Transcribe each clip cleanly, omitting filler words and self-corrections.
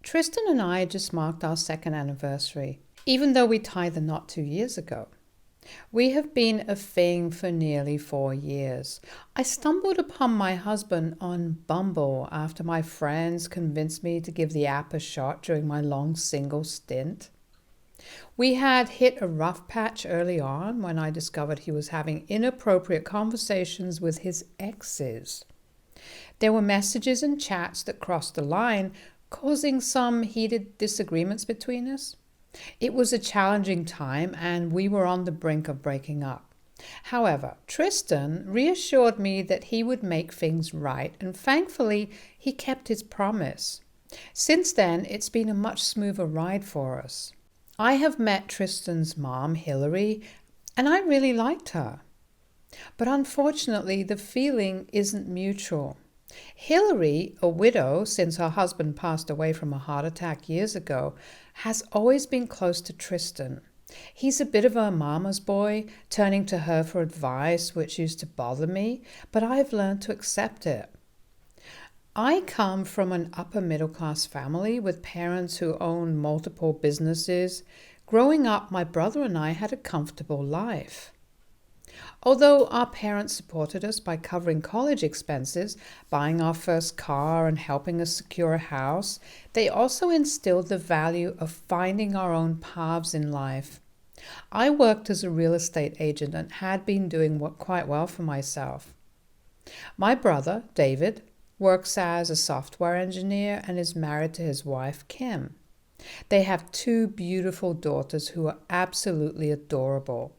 Tristan and I just marked our second anniversary, even though we tied the knot 2 years ago. We have been a thing for nearly 4 years. I stumbled upon my husband on Bumble after my friends convinced me to give the app a shot during my long single stint. We had hit a rough patch early on when I discovered he was having inappropriate conversations with his exes. There were messages and chats that crossed the line, causing some heated disagreements between us. It was a challenging time and we were on the brink of breaking up. However, Tristan reassured me that he would make things right, and thankfully he kept his promise. Since then, it's been a much smoother ride for us. I have met Tristan's mom, Hillary, and I really liked her. But unfortunately, the feeling isn't mutual. Hillary, a widow since her husband passed away from a heart attack years ago, has always been close to Tristan. He's a bit of a mama's boy, turning to her for advice, which used to bother me, but I've learned to accept it. I come from an upper middle class family with parents who own multiple businesses. Growing up, my brother and I had a comfortable life. Although our parents supported us by covering college expenses, buying our first car, and helping us secure a house, they also instilled the value of finding our own paths in life. I worked as a real estate agent and had been doing quite well for myself. My brother, David, works as a software engineer and is married to his wife, Kim. They have 2 beautiful daughters who are absolutely adorable.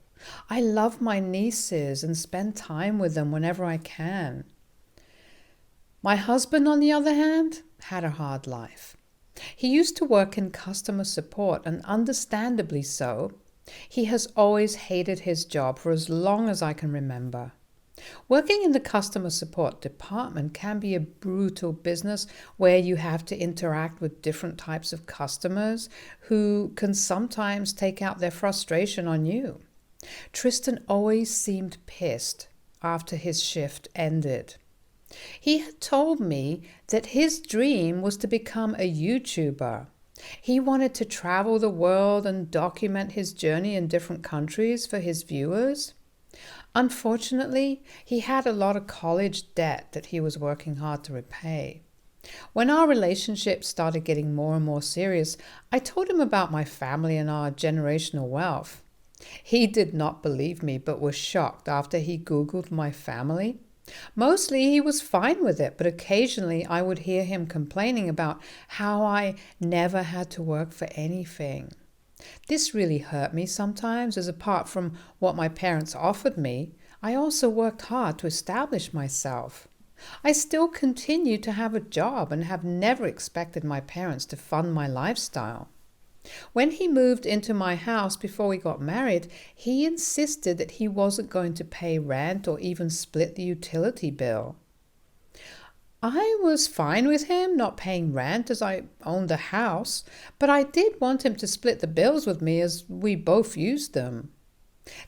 I love my nieces and spend time with them whenever I can. My husband, on the other hand, had a hard life. He used to work in customer support, and understandably so. He has always hated his job for as long as I can remember. Working in the customer support department can be a brutal business where you have to interact with different types of customers who can sometimes take out their frustration on you. Tristan always seemed pissed after his shift ended. He had told me that his dream was to become a YouTuber. He wanted to travel the world and document his journey in different countries for his viewers. Unfortunately, he had a lot of college debt that he was working hard to repay. When our relationship started getting more and more serious, I told him about my family and our generational wealth. He did not believe me, but was shocked after he Googled my family. Mostly he was fine with it, but occasionally I would hear him complaining about how I never had to work for anything. This really hurt me sometimes, as apart from what my parents offered me, I also worked hard to establish myself. I still continue to have a job and have never expected my parents to fund my lifestyle. When he moved into my house before we got married, he insisted that he wasn't going to pay rent or even split the utility bill. I was fine with him not paying rent as I owned the house, but I did want him to split the bills with me as we both used them.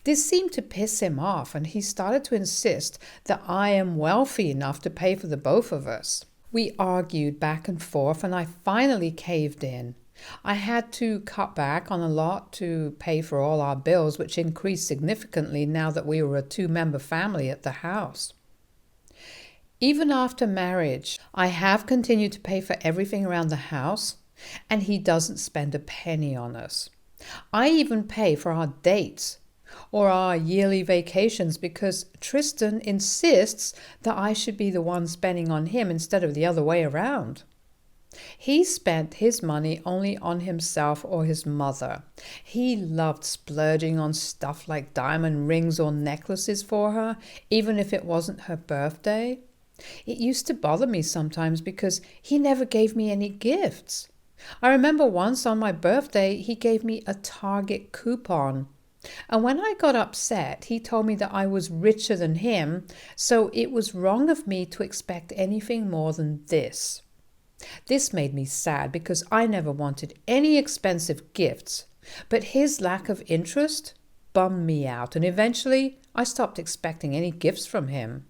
This seemed to piss him off, and he started to insist that I am wealthy enough to pay for the both of us. We argued back and forth, and I finally caved in. I had to cut back on a lot to pay for all our bills, which increased significantly now that we were a 2-member family at the house. Even after marriage, I have continued to pay for everything around the house, and he doesn't spend a penny on us. I even pay for our dates or our yearly vacations because Tristan insists that I should be the one spending on him instead of the other way around. He spent his money only on himself or his mother. He loved splurging on stuff like diamond rings or necklaces for her, even if it wasn't her birthday. It used to bother me sometimes because he never gave me any gifts. I remember once on my birthday, he gave me a Target coupon. And when I got upset, he told me that I was richer than him, so it was wrong of me to expect anything more than this. This made me sad because I never wanted any expensive gifts, but his lack of interest bummed me out, and eventually I stopped expecting any gifts from him.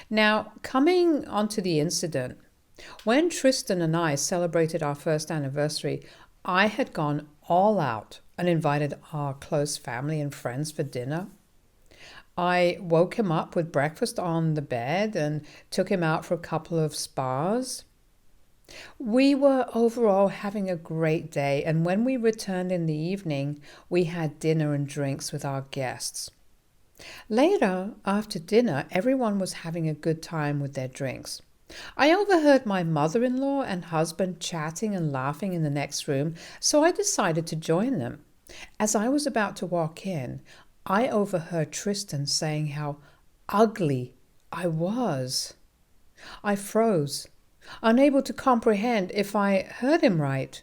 Now, coming onto the incident, When Tristan and I celebrated our first anniversary, I had gone all out and invited our close family and friends for dinner. I woke him up with breakfast on the bed and took him out for a couple of spas. We were overall having a great day, and when we returned in the evening, we had dinner and drinks with our guests. Later, after dinner, everyone was having a good time with their drinks. I overheard my mother-in-law and husband chatting and laughing in the next room, so I decided to join them. As I was about to walk in, I overheard Tristan saying how ugly I was. I froze, unable to comprehend if I heard him right.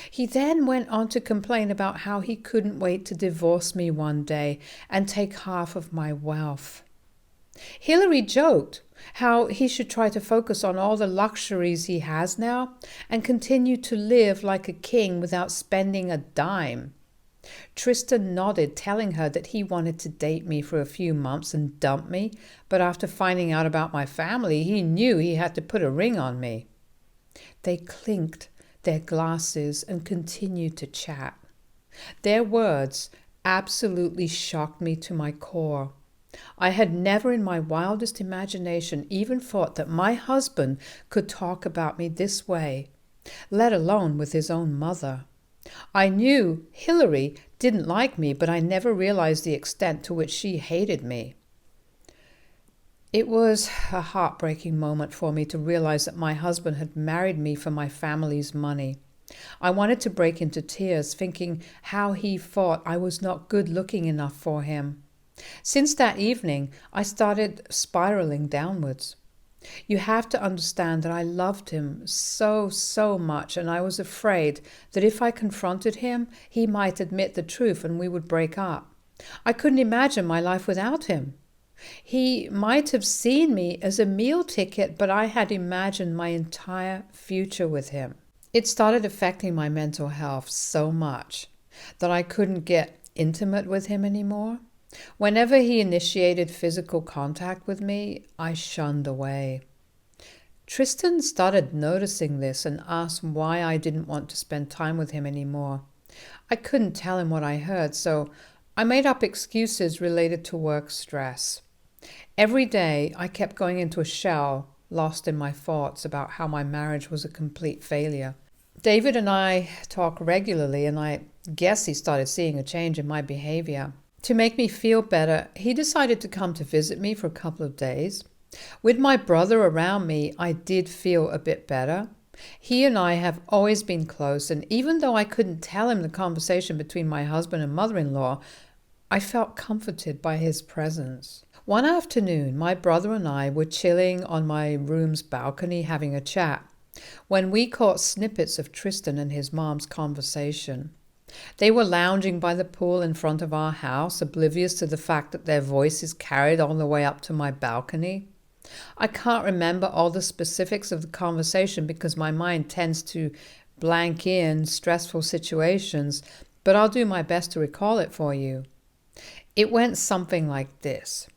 He then went on to complain about how he couldn't wait to divorce me one day and take half of my wealth. Hillary joked how he should try to focus on all the luxuries he has now and continue to live like a king without spending a dime. Tristan nodded, telling her that he wanted to date me for a few months and dump me, but after finding out about my family, he knew he had to put a ring on me. They clinked their glasses and continued to chat. Their words absolutely shocked me to my core. I had never in my wildest imagination even thought that my husband could talk about me this way, let alone with his own mother. I knew Hillary didn't like me, but I never realized the extent to which she hated me. It was a heartbreaking moment for me to realize that my husband had married me for my family's money. I wanted to break into tears, thinking how he thought I was not good looking enough for him. Since that evening, I started spiraling downwards. You have to understand that I loved him so much, and I was afraid that if I confronted him, he might admit the truth and we would break up. I couldn't imagine my life without him. He might have seen me as a meal ticket, but I had imagined my entire future with him. It started affecting my mental health so much that I couldn't get intimate with him anymore. Whenever he initiated physical contact with me, I shunned away. Tristan started noticing this and asked why I didn't want to spend time with him anymore. I couldn't tell him what I heard, so I made up excuses related to work stress. Every day, I kept going into a shell, lost in my thoughts about how my marriage was a complete failure. David and I talk regularly, and I guess he started seeing a change in my behavior. To make me feel better, he decided to come to visit me for a couple of days. With my brother around me, I did feel a bit better. He and I have always been close, and even though I couldn't tell him the conversation between my husband and mother-in-law, I felt comforted by his presence. One afternoon, my brother and I were chilling on my room's balcony having a chat when we caught snippets of Tristan and his mom's conversation. They were lounging by the pool in front of our house, oblivious to the fact that their voices carried all the way up to my balcony. I can't remember all the specifics of the conversation because my mind tends to blank in stressful situations, but I'll do my best to recall it for you. It went something like this.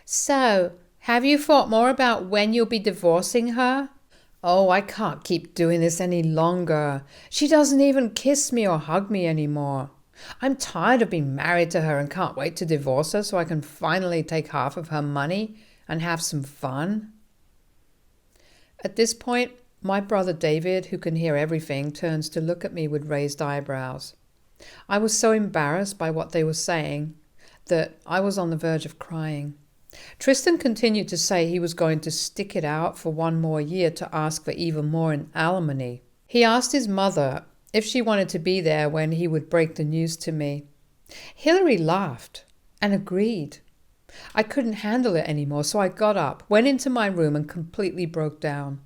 So, have you thought more about when you'll be divorcing her? Oh, I can't keep doing this any longer. She doesn't even kiss me or hug me anymore. I'm tired of being married to her and can't wait to divorce her so I can finally take half of her money and have some fun. At this point, my brother David, who can hear everything, turns to look at me with raised eyebrows. I was so embarrassed by what they were saying that I was on the verge of crying. Tristan continued to say he was going to stick it out for one more year to ask for even more in alimony. He asked his mother if she wanted to be there when he would break the news to me. Hillary laughed and agreed. I couldn't handle it anymore, so I got up, went into my room and completely broke down.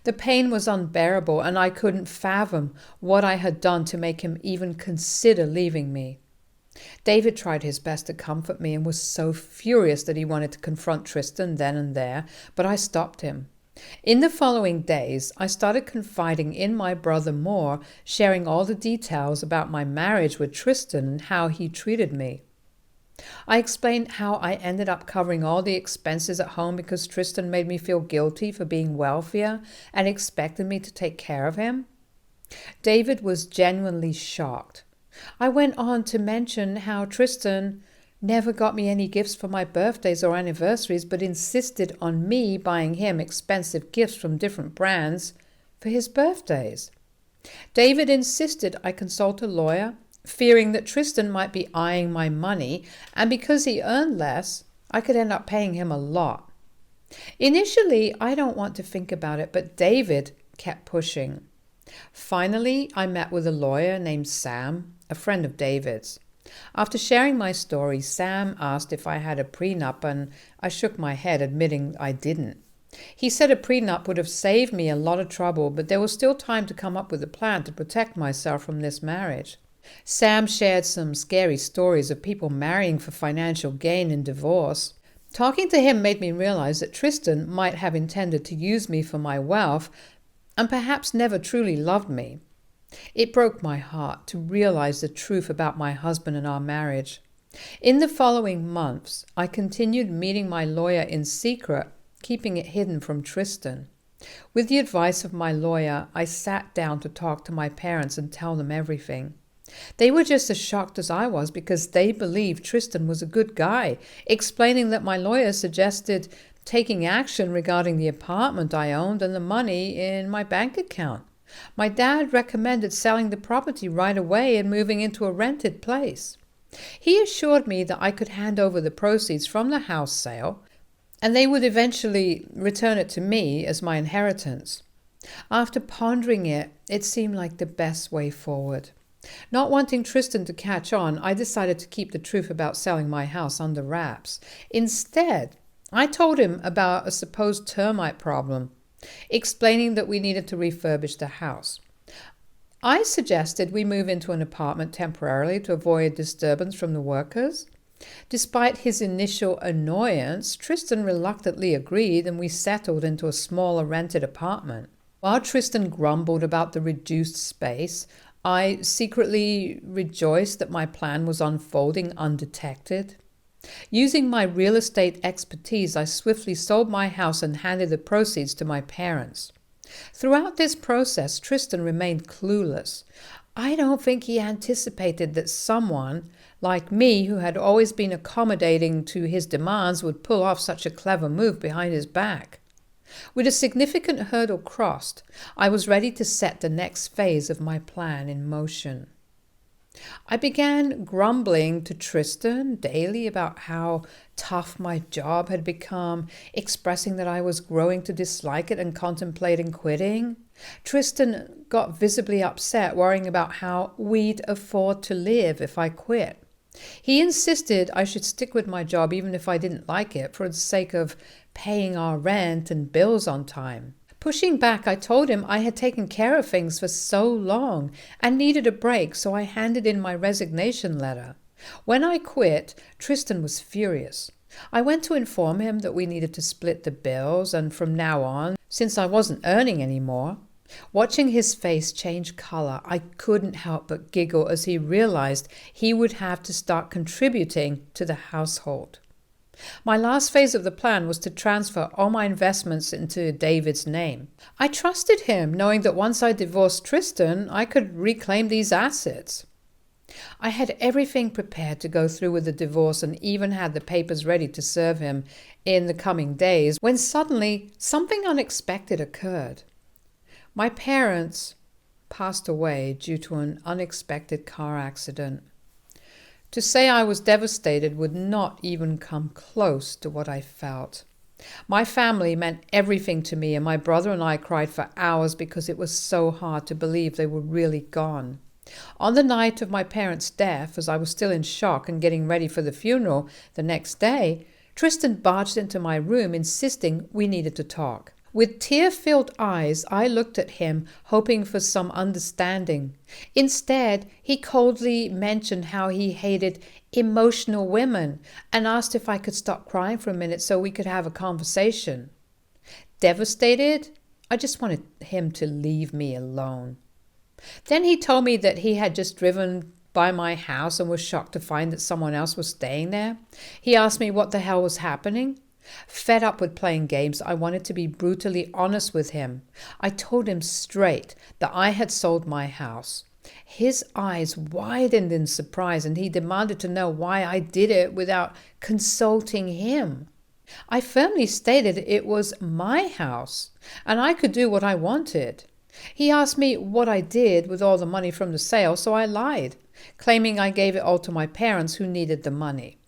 The pain was unbearable, and I couldn't fathom what I had done to make him even consider leaving me. David tried his best to comfort me and was so furious that he wanted to confront Tristan then and there, but I stopped him. In the following days, I started confiding in my brother more, sharing all the details about my marriage with Tristan and how he treated me. I explained how I ended up covering all the expenses at home because Tristan made me feel guilty for being wealthier and expected me to take care of him. David was genuinely shocked. I went on to mention how Tristan never got me any gifts for my birthdays or anniversaries, but insisted on me buying him expensive gifts from different brands for his birthdays. David insisted I consult a lawyer, fearing that Tristan might be eyeing my money, and because he earned less, I could end up paying him a lot. Initially, I don't want to think about it, but David kept pushing. Finally, I met with a lawyer named Sam, a friend of David's. After sharing my story, Sam asked if I had a prenup, and I shook my head, admitting I didn't. He said a prenup would have saved me a lot of trouble, but there was still time to come up with a plan to protect myself from this marriage. Sam shared some scary stories of people marrying for financial gain in divorce. Talking to him made me realize that Tristan might have intended to use me for my wealth and perhaps never truly loved me. It broke my heart to realize the truth about my husband and our marriage. In the following months, I continued meeting my lawyer in secret, keeping it hidden from Tristan. With the advice of my lawyer, I sat down to talk to my parents and tell them everything. They were just as shocked as I was because they believed Tristan was a good guy, explaining that my lawyer suggested taking action regarding the apartment I owned and the money in my bank account. My dad recommended selling the property right away and moving into a rented place. He assured me that I could hand over the proceeds from the house sale, and they would eventually return it to me as my inheritance. After pondering it, it seemed like the best way forward. Not wanting Tristan to catch on, I decided to keep the truth about selling my house under wraps. Instead, I told him about a supposed termite problem, explaining that we needed to refurbish the house. I suggested we move into an apartment temporarily to avoid disturbance from the workers. Despite his initial annoyance, Tristan reluctantly agreed and we settled into a smaller rented apartment. While Tristan grumbled about the reduced space, I secretly rejoiced that my plan was unfolding undetected. Using my real estate expertise, I swiftly sold my house and handed the proceeds to my parents. Throughout this process, Tristan remained clueless. I don't think he anticipated that someone like me, who had always been accommodating to his demands, would pull off such a clever move behind his back. With a significant hurdle crossed, I was ready to set the next phase of my plan in motion. I began grumbling to Tristan daily about how tough my job had become, expressing that I was growing to dislike it and contemplating quitting. Tristan got visibly upset, worrying about how we'd afford to live if I quit. He insisted I should stick with my job even if I didn't like it, for the sake of paying our rent and bills on time. Pushing back, I told him I had taken care of things for so long and needed a break, so I handed in my resignation letter. When I quit, Tristan was furious. I went to inform him that we needed to split the bills, and from now on, since I wasn't earning any more. Watching his face change color, I couldn't help but giggle as he realized he would have to start contributing to the household. My last phase of the plan was to transfer all my investments into David's name. I trusted him, knowing that once I divorced Tristan, I could reclaim these assets. I had everything prepared to go through with the divorce and even had the papers ready to serve him in the coming days, when suddenly something unexpected occurred. My parents passed away due to an unexpected car accident. To say I was devastated would not even come close to what I felt. My family meant everything to me, and my brother and I cried for hours because it was so hard to believe they were really gone. On the night of my parents' death, as I was still in shock and getting ready for the funeral the next day, Tristan barged into my room insisting we needed to talk. With tear-filled eyes, I looked at him, hoping for some understanding. Instead, he coldly mentioned how he hated emotional women and asked if I could stop crying for a minute so we could have a conversation. Devastated, I just wanted him to leave me alone. Then he told me that he had just driven by my house and was shocked to find that someone else was staying there. He asked me what the hell was happening. Fed up with playing games, I wanted to be brutally honest with him. I told him straight that I had sold my house. His eyes widened in surprise, and he demanded to know why I did it without consulting him. I firmly stated it was my house, and I could do what I wanted. He asked me what I did with all the money from the sale, so I lied, claiming I gave it all to my parents who needed the money.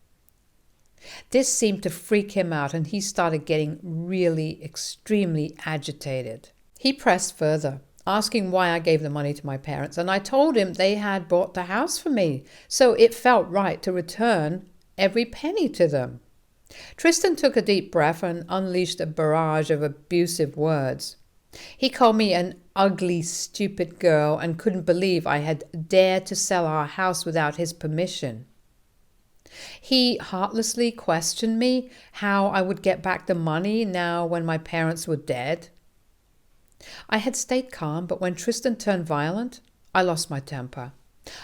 This seemed to freak him out, and he started getting really extremely agitated. He pressed further, asking why I gave the money to my parents, and I told him they had bought the house for me, so it felt right to return every penny to them. Tristan took a deep breath and unleashed a barrage of abusive words. He called me an ugly, stupid girl and couldn't believe I had dared to sell our house without his permission. He heartlessly questioned me how I would get back the money now when my parents were dead. I had stayed calm, but when Tristan turned violent, I lost my temper.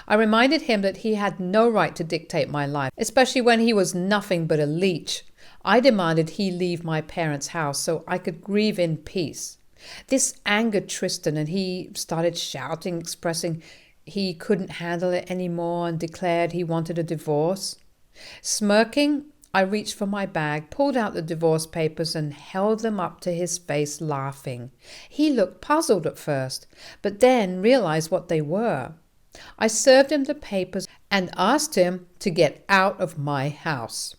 I reminded him that he had no right to dictate my life, especially when he was nothing but a leech. I demanded he leave my parents' house so I could grieve in peace. This angered Tristan, and he started shouting, expressing he couldn't handle it anymore and declared he wanted a divorce. Smirking, I reached for my bag, pulled out the divorce papers and held them up to his face, laughing. He looked puzzled at first, but then realized what they were. I served him the papers and asked him to get out of my house.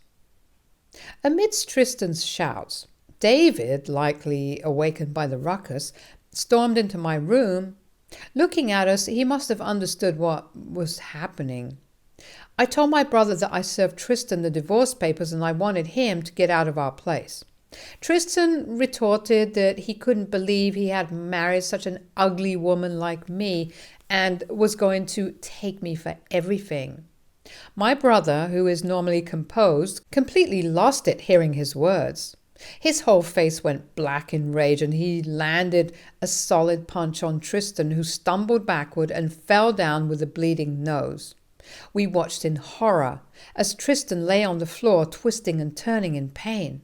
Amidst Tristan's shouts, David, likely awakened by the ruckus, stormed into my room. Looking at us, he must have understood what was happening. I told my brother that I served Tristan the divorce papers and I wanted him to get out of our place. Tristan retorted that he couldn't believe he had married such an ugly woman like me and was going to take me for everything. My brother, who is normally composed, completely lost it hearing his words. His whole face went black in rage, and he landed a solid punch on Tristan, who stumbled backward and fell down with a bleeding nose. We watched in horror as Tristan lay on the floor, twisting and turning in pain.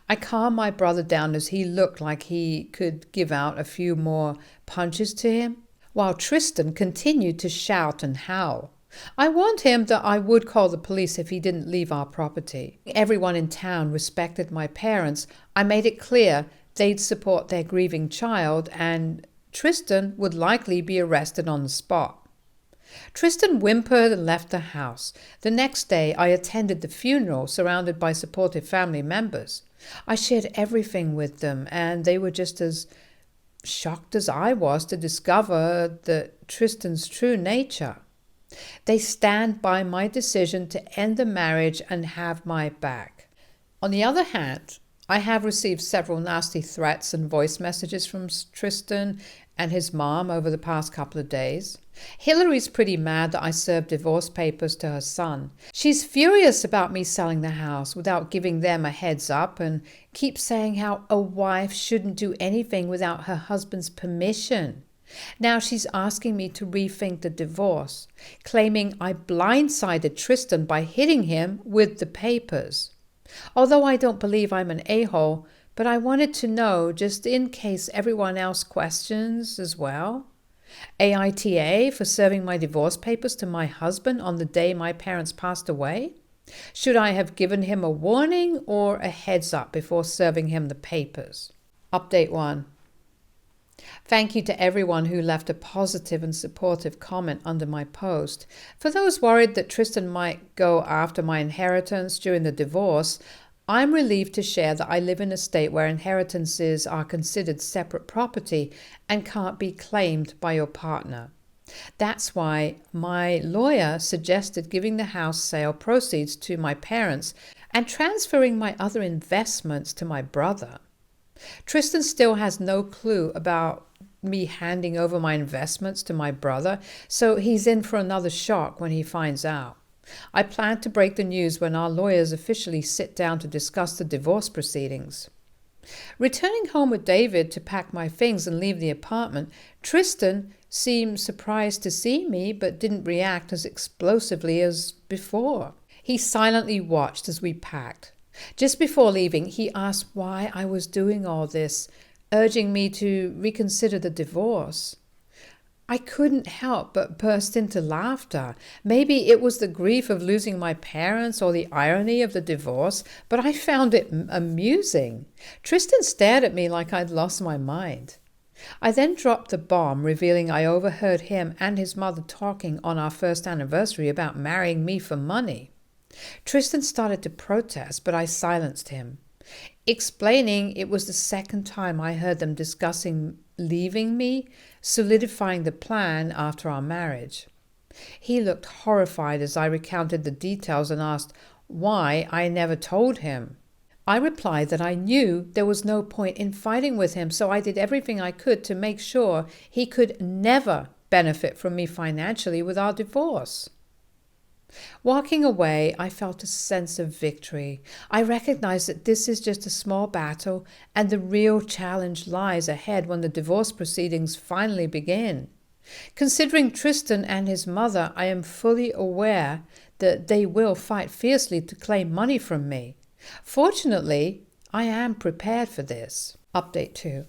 I calmed my brother down as he looked like he could give out a few more punches to him, while Tristan continued to shout and howl. I warned him that I would call the police if he didn't leave our property. Everyone in town respected my parents. I made it clear they'd support their grieving child, and Tristan would likely be arrested on the spot. Tristan whimpered and left the house. The next day, I attended the funeral, surrounded by supportive family members. I shared everything with them, and they were just as shocked as I was to discover Tristan's true nature. They stand by my decision to end the marriage and have my back. On the other hand, I have received several nasty threats and voice messages from Tristan and his mom over the past couple of days. Hillary's pretty mad that I served divorce papers to her son. She's furious about me selling the house without giving them a heads up and keeps saying how a wife shouldn't do anything without her husband's permission. Now she's asking me to rethink the divorce, claiming I blindsided Tristan by hitting him with the papers. Although I don't believe I'm an a-hole, but I wanted to know just in case everyone else questions as well. AITA for serving my divorce papers to my husband on the day my parents passed away? Should I have given him a warning or a heads up before serving him the papers? Update 1. Thank you to everyone who left a positive and supportive comment under my post. For those worried that Tristan might go after my inheritance during the divorce, I'm relieved to share that I live in a state where inheritances are considered separate property and can't be claimed by your partner. That's why my lawyer suggested giving the house sale proceeds to my parents and transferring my other investments to my brother. Tristan still has no clue about me handing over my investments to my brother, so he's in for another shock when he finds out. I plan to break the news when our lawyers officially sit down to discuss the divorce proceedings. Returning home with David to pack my things and leave the apartment, Tristan seemed surprised to see me but didn't react as explosively as before. He silently watched as we packed. Just before leaving, he asked why I was doing all this, urging me to reconsider the divorce. I couldn't help but burst into laughter. Maybe it was the grief of losing my parents or the irony of the divorce, but I found it amusing. Tristan stared at me like I'd lost my mind. I then dropped the bomb, revealing I overheard him and his mother talking on our first anniversary about marrying me for money. Tristan started to protest, but I silenced him, explaining it was the second time I heard them discussing leaving me, solidifying the plan after our marriage. He looked horrified as I recounted the details and asked why I never told him. I replied that I knew there was no point in fighting with him, so I did everything I could to make sure he could never benefit from me financially with our divorce. Walking away, I felt a sense of victory. I recognized that this is just a small battle and the real challenge lies ahead when the divorce proceedings finally begin. Considering Tristan and his mother, I am fully aware that they will fight fiercely to claim money from me. Fortunately, I am prepared for this. Update 2.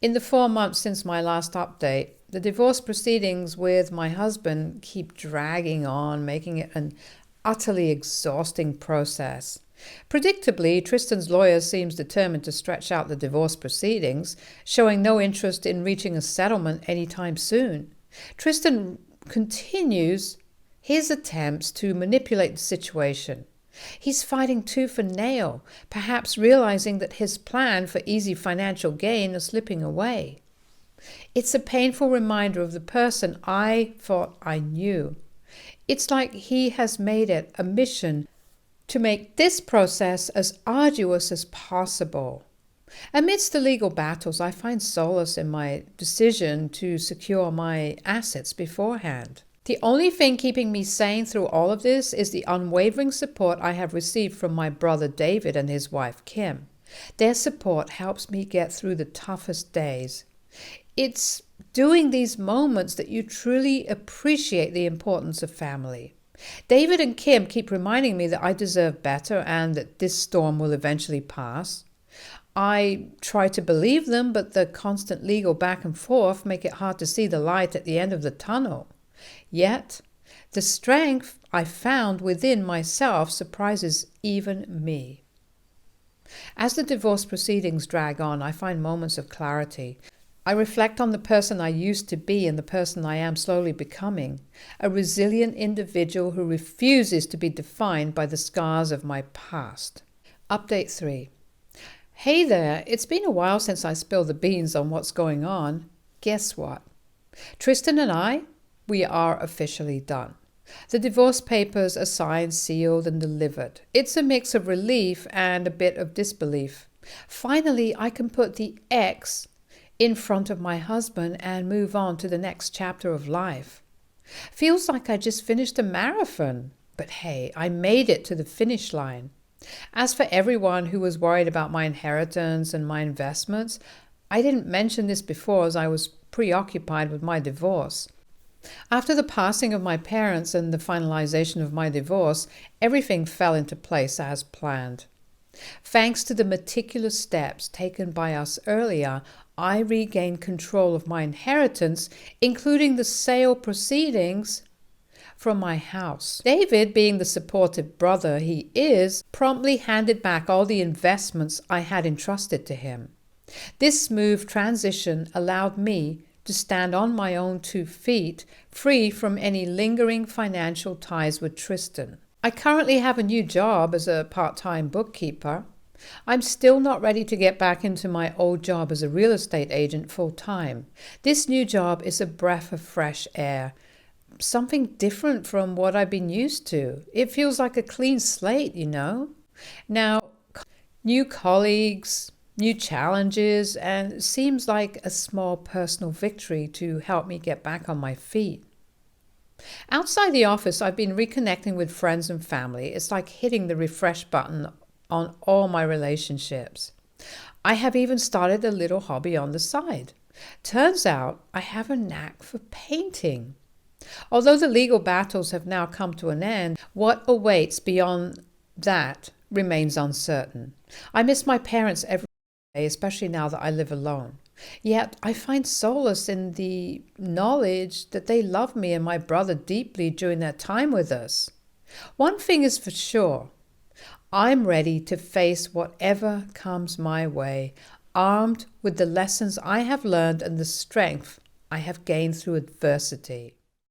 In the 4 months since my last update, the divorce proceedings with my husband keep dragging on, making it an utterly exhausting process. Predictably, Tristan's lawyer seems determined to stretch out the divorce proceedings, showing no interest in reaching a settlement anytime soon. Tristan continues his attempts to manipulate the situation. He's fighting tooth and nail, perhaps realizing that his plan for easy financial gain is slipping away. It's a painful reminder of the person I thought I knew. It's like he has made it a mission to make this process as arduous as possible. Amidst the legal battles, I find solace in my decision to secure my assets beforehand. The only thing keeping me sane through all of this is the unwavering support I have received from my brother David and his wife Kim. Their support helps me get through the toughest days. It's during these moments that you truly appreciate the importance of family. David and Kim keep reminding me that I deserve better and that this storm will eventually pass. I try to believe them, but the constant legal back and forth make it hard to see the light at the end of the tunnel. Yet, the strength I found within myself surprises even me. As the divorce proceedings drag on, I find moments of clarity. I reflect on the person I used to be and the person I am slowly becoming, a resilient individual who refuses to be defined by the scars of my past. Update 3. Hey there, it's been a while since I spilled the beans on what's going on. Guess what? Tristan and I, we are officially done. The divorce papers are signed, sealed, and delivered. It's a mix of relief and a bit of disbelief. Finally, I can put the X in front of my husband and move on to the next chapter of life. Feels like I just finished a marathon, but hey, I made it to the finish line. As for everyone who was worried about my inheritance and my investments, I didn't mention this before as I was preoccupied with my divorce. After the passing of my parents and the finalization of my divorce, everything fell into place as planned. Thanks to the meticulous steps taken by us earlier, I regained control of my inheritance, including the sale proceedings from my house. David, being the supportive brother he is, promptly handed back all the investments I had entrusted to him. This smooth transition allowed me to stand on my own 2 feet, free from any lingering financial ties with Tristan. I currently have a new job as a part-time bookkeeper. I'm still not ready to get back into my old job as a real estate agent full-time. This new job is a breath of fresh air, something different from what I've been used to. It feels like a clean slate, you know? Now, new colleagues, new challenges, and it seems like a small personal victory to help me get back on my feet. Outside the office, I've been reconnecting with friends and family. It's like hitting the refresh button on all my relationships. I have even started a little hobby on the side. Turns out I have a knack for painting. Although the legal battles have now come to an end, what awaits beyond that remains uncertain. I miss my parents every day, especially now that I live alone. Yet I find solace in the knowledge that they love me and my brother deeply during their time with us. One thing is for sure, I'm ready to face whatever comes my way, armed with the lessons I have learned and the strength I have gained through adversity.